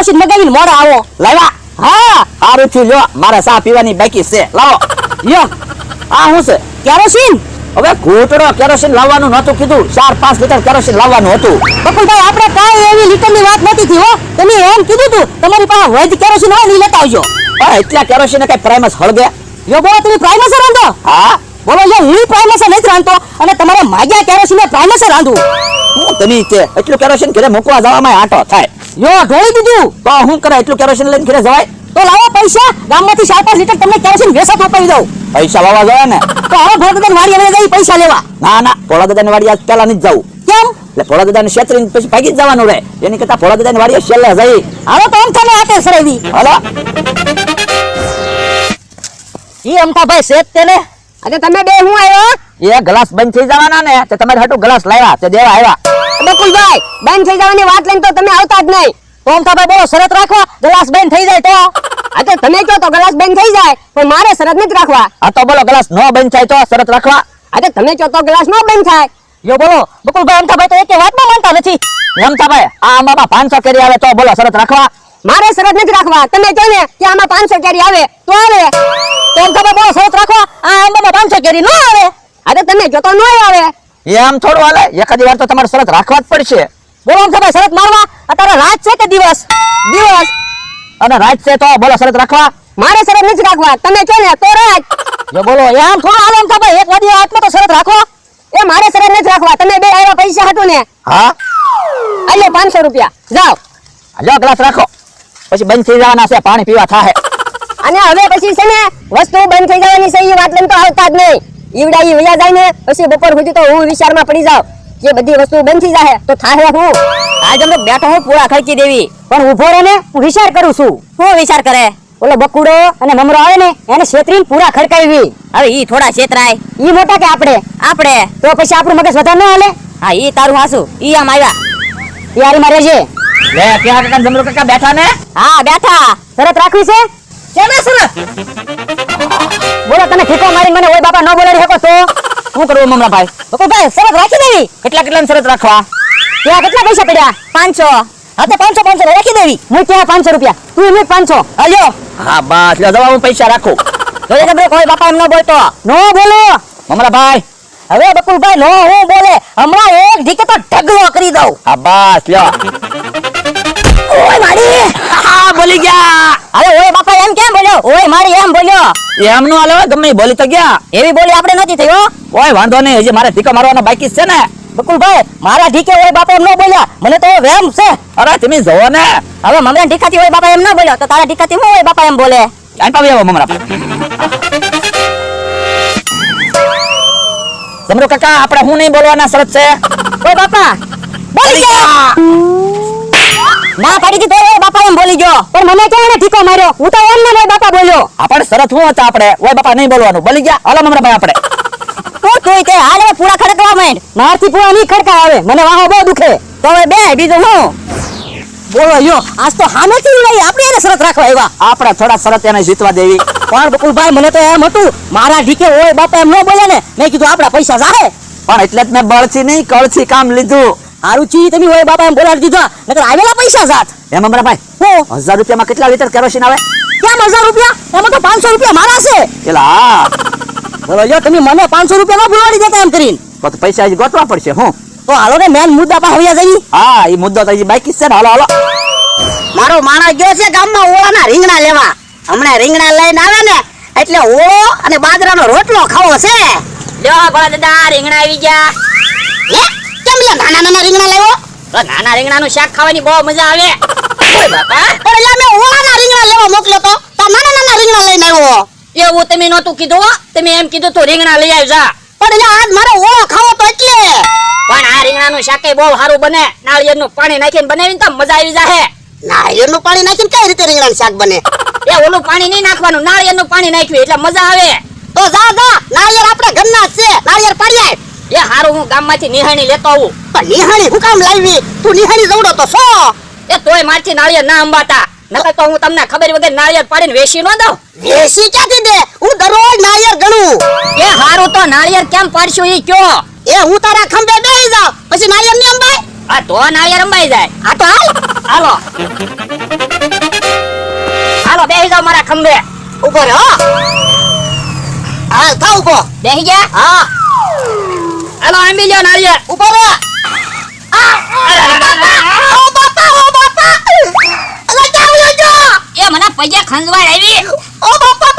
Kerosene મગાવીને મોડા આવો. લાવ્યા? હા સારું થયું, લ્યો મારે ચા પીવાની બાકી છે, લાવો. લ્યો આ શું છે? કેરોસીન. હવે ઘૂંટડો કેરોસીન લાવવાનું નહોતું કીધું, 4-5 લીટર કેરોસીન લાવવાનું હતું. બકુલભાઈ આપણે કાંઈ એવી લીટરની વાત નથી થઈ હો. તમે એમ કીધું તું તમારી પાસે વૈધ કેરોસીન હોય ને ઈ લેતા આવજો. પણ એટલા કેરોસીન કઈ પ્રાઇમસ હળગે? યો બોલો તમે પ્રાઇમસ રાંધો? હા બોલો યો હું પ્રાઇમસ નથી રાંધતો અને તમારે માગ્યા કેરોસીન પ્રાઇમસ રાંધું. હું તમે કે એટલું કેરોસીન ઘરે મૂકવા જવામાં આટો થાય. યો ઢોળી દીધું તો હું કરે એટલું કેરોસીન લઈને ઘરે જવાય? તો લાવો પૈસા, ગામમાંથી 4-5 લીટર તમને કેરોસીન વેચાતો અપાવી દઉં. પૈસા વાવા જોઈએ ને. તો હવે ભોળાદાદાની વાડી હવે જઈ પૈસા લેવા. ના ના, ભોળાદાદાની વાડી આજ પહેલા નથી જવું. કેમ? એટલે ભોળાદાદાને છેતરીને પછી ભાગી જ જવાનું રહે. એની કરતા ભોળાદાદાની વાડીએ છેલ્લે જઈ. હાલો તો અમથાને આટે સરાવી. હાલો. ઈ અમથાભાઈ શેત તેને. અરે તમે બે હું આવ્યો? એ ગ્લાસ બંધ થઈ જવાના ને તે તમારે હાટુ ગ્લાસ લાવ્યા તે દેવા આવ્યા. બકુલભાઈ બંધ થઈ જવાની વાત લઈને તો તમે આવતા જ નહીં. તો અમથાભાઈ બોલો શરત રાખો, ગ્લાસ બંધ થઈ જાય તો. આ તો તમે કહો તો ગ્લાસ બંધ થઈ જાય પણ મારે શરત નથી રાખવા. આ તો બોલો ગ્લાસ નો બંધ થાય તો શરત રાખવા. આ તો તમે કહો તો ગ્લાસ નો બંધ થાય. યો બોલો બકુલભાઈ અમથાભાઈ તો એકે વાતમાં માનતા નથી. રમતાભાઈ આ આંબામાં 500 કેરી આવે તો બોલો શરત રાખવા. મારે શરત નથી રાખવા. તમે કહો ને કે આમાં 500 કેરી આવે તો આવે. તો અમથાભાઈ બોલો શરત રાખો, આ આંબામાં 500 કેરી ન આવે. આ તો તમે કહો તો ન આવે. એમ થોડું હાલે, એકાદી વાર તો તમારે શરત રાખવા જ પડશે. બોલો અમથાભાઈ શરત મારવા. અત્યારે રાત છે કે દિવસ? દિવસ. અને રાત છે તો બોલો શરત રાખવા. મારે શરત નથી રાખવા. તમે કહો ને તો રાત. જો બોલો એમ થોડું હાલે અમથાભાઈ, એક વાદી હાથમાં તો શરત રાખો. એ મારે શરત નથી રાખવા. તમે બે આવ્યા પૈસા હતું ને હા આલે 500 રૂપિયા જાઓ. લો ગ્લાસ રાખો, પછી બંધ થઈ જવાના છે, પાણી પીવા થાહે. અને હવે પછી છે ને વસ્તુ બંધ થઈ જવાની છે એ વાત લઈને તો આવતા જ નહીં. ઈવડા ઈ વયા જાય ને પછી બપોર સુધી તો હું વિચારમાં પડી જાઉં કે બધી વસ્તુ બંધ થઈ જાય તો થાહે હું. આજ અમે બેઠો હું પૂરા ખર્ચી દેવી. પણ ઊભો રહે ને હું વિચાર કરું છું. શું વિચાર કરે? ઓલો બકુડો અને મમરો આવે ને એને છેતરીને પૂરા ખડકાવી. હવે ઈ થોડા છેતરાય. ઈ મોટા કે આપણે તો પછી આપણું મગજ વધારે ન હાલે. હા ઈ તારું હાસુ. ઈ આમ આવ્યા. યારી મારે છે. લે ક્યાં કાકા જમરૂ કાકા બેઠા ને? હા બેઠા. શરત રાખવી છે? કેમે શરત? બોલો તમે ઠીકો મારી મને ઓય બાપા ન બોલાડી શકો તો શું કરવું મમરાભાઈ? બકુલભાઈ શરત રાખી દેવી. કેટલા શરત રાખવા? ત્યાં કેટલા પૈસા પડ્યા? 500. હા તો 500 રાખી દેવી. હું ત્યાં 500 રૂપિયા તું એમ 500 હાલ્યો. હા બસ લ્યો જવા, હું પૈસા રાખું. જોજે તમે કોઈ બાપા એમ ન બોલતો. નો બોલો. મમરાભાઈ હવે બકુલભાઈ નો હું બોલે, હમણાં એક ઢીકે તો ઢગલો કરી દઉં. હા બસ લ્યો. ઓય મારી. હા બોલી ગયા. અરે ઓય બાપા એમ કેમ બોલ્યો? ઓય મારી એમ બોલ્યો. એમ નો હાલે, ગમે ઈ બોલી તો ગયા. એવી બોલી આપણે નથી થઈ હો. ઓય વાંધો નહીં, હજી મારે ટીકો મારવાનો બાકી છે ને. બકુલભાઈ મારા ઢીકે ઓય બાપા એમ ન બોલ્યા, મને તો વેમ છે. અરે તમે જોવો ને. હવે મમરા ઢીકાથી ઓય બાપા એમ ન બોલ્યો તો તારા ઢીકાથી હું ઓય બાપા એમ બોલે? આઈ પાવી આવો મમરા. જમરૂ કાકા આપણે હું નહીં બોલવાના શરત છે? ઓય બાપા બોલી ગયા. ના પાડી દીધો ઓય બાપા એમ બોલી ગયો. પણ મને કેને ઠીકો માર્યો? હું તો એમ ને બાપા બોલ્યો. આપણે શરત શું હતા? આપણે ઓય બાપા નહીં બોલવાનું. બોલી ગયા. હાલો મમરાભાઈ આપણે. તું તે હાલે પૂરા ખડકવા માંડ. મારથી પૂરા નહીં ખડકા આવે, મને વાહો બહુ દુખે. તો હવે બે બીજું હું બોલો યો. આજ તો સામેથી લઈ આપણે એને શરત રાખવા આવ્યા. આપણે થોડા શરત એને જીતવા દેવી. પણ બકુલભાઈ મને તો એમ હતું મારા ઢીકે ઓય બાપા એમ ન બોલે ને, મેં કીધું આપડા પૈસા જાહે. પણ એટલે જ મેં બળથી નહીં કળથી કામ લીધું. હારું ચી તમે ઓય બાપા એમ બોલાડી દીધા, નકર આવેલા પૈસા જાત. એમ મમરાભાઈ હું 1000 રૂપિયામાં કેટલા લીટર કેરોસીન આવે? કેમ 1000 રૂપિયા? એમાં તો 500 રૂપિયા મારા છે. એલા હા, બોલો યો તમે મને 500 રૂપિયા ન બોલાડી દેતા એમ કરીને. તો પૈસા હજી ગોતવા પડશે. હું તો હાલો ને મેન મુદ્દા પર હવિયા જઈ. હા એ મુદ્દો તો હજી બાકી છે ને. હાલો હાલો. મારો માણસ ગયો છે ગામમાં ઓળાના રીંગણા લેવા. હમણાં રીંગણા લઈને આવે ને એટલે ઓળો અને બાજરાનો રોટલો ખાવો છે. લ્યો ભલા દાદા રીંગણા આવી ગયા. હે કેમ લે નાના રીંગણા લાવ્યો? તો નાના રીંગણાનું શાક ખાવાની બહુ મજા આવે. ઓય બાપા પણ લે મેં ઓળાના રીંગણા લેવા મોકલ્યો તો નાના રીંગણા લઈને આવ્યો. એવું તમે નહોતું કીધું હો. તમે એમ કીધું તો રીંગણા લઈ આવજા. પણ લે આજ મારો ઓળો ખાવો તો એટલે. પણ આ રીંગણાનું શાક બહુ સારું બને. નાળિયેરનું પાણી નાખીને બનાવીને તો મજા આવી જાહે. નાળિયેરનું પાણી નાખીને કઈ રીતે રીંગણાનું શાક બને? એ ઓલું પાણી નહીં નાખવાનું, નાળિયેરનું પાણી નાખ્યું એટલે મજા આવે. તો જા નાળિયેર આપણે ઘરના જ છે, નાળિયેર પાડી આવ. એ હારું હું ગામમાંથી નિહાણી લેતો આવું. તો નિહાણી હું કામ લાવી? તું નિહાણી જવડો તો છો. એ તોય મારથી નાળિયેર ના અંબાતા, નકર તો હું તમને ખબર વગર નાળિયેર પાડીને વેચી ન દઉં. વેચી ક્યાંથી દે? હું દરરોજ નાળિયેર ગણું. એ હારું તો નાળિયેર કેમ પાડશું ઈ કયો? એ હું તારા ખંભે બેહી જાઉં પછી નાળિયેર ની અંબાય. આ તો નાળિયેર અંબાઈ જાય. આ તો હાલ હાલો. હાલો બેહી જાઓ મારા ખંભે. ઉભો રહો. હાલ થાવ ઉભો. બેહી ગયા? હા. હાલો આંબી લ્યો નાળિયેર. ઉભો રહો. ઓ બાપા ઓ બાપા. અલા જાવ જો. એ મને પગે ખંજવાળ આવી. ઓ બાપા